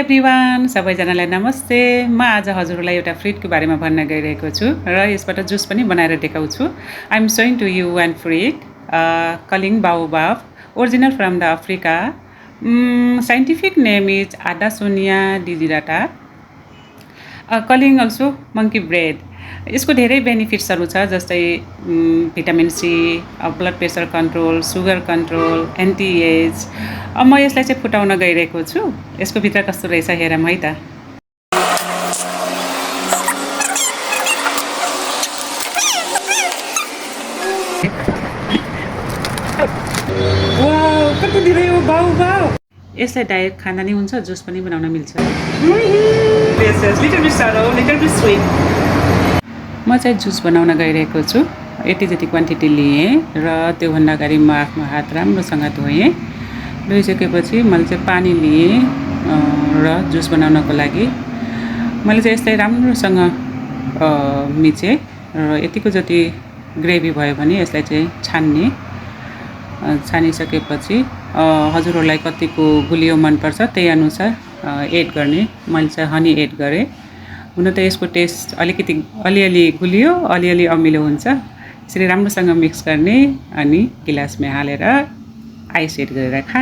Everyone, सबैजनालाई नमस्ते। म आज हजुरहरूलाई एउटा फ्रुटको बारेमा भन्न गइरहेको छु र यसबाट जुस पनि बनाएर देखाउँछु। I am showing to you one fruit calling baobab, original from the Africa. Scientific name is Adansonia digitata, calling also monkey bread. यसको धेरै बेनिफिट्सहरू छ, जस्तै vitamin C, blood pressure control, sugar control, anti age. म यसलाई चाहिँ फुटाउन गइरहेको छु। यसको भित्र कस्तो रहेछ हेरौँ है त। वाउ, कति धेरै हो, बाउ बाउ। यसलाई डाइरेक्ट खाना नि हुन्छ, जुस पनि बनाउन मिल्छ। म चाहिँ जुस बनाउन गइरहेको छु। यति जति क्वान्टिटी लिएँ र त्योभन्दा अगाडि म आफ्नो हात राम्रोसँग धोएँ। धोइसकेपछि मैले चाहिँ पानी लिएँ र जुस बनाउनको लागि मैले चाहिँ यसलाई राम्रोसँग मिचेँ र यतिको जति ग्रेभी भयो भने यसलाई चाहिँ छानिसकेपछि हजुरहरूलाई कतिको गुलियो मनपर्छ त्यही अनुसार एड गर्ने। मैले चाहिँ हनी एड गरेँ। हुन त यसको टेस्ट अलिकति अलिअलि गुलियो अलिअलि अमिलो हुन्छ। यसरी राम्रोसँग मिक्स गर्ने अनि गिलासमा हालेर आइस एड गरेर खाने।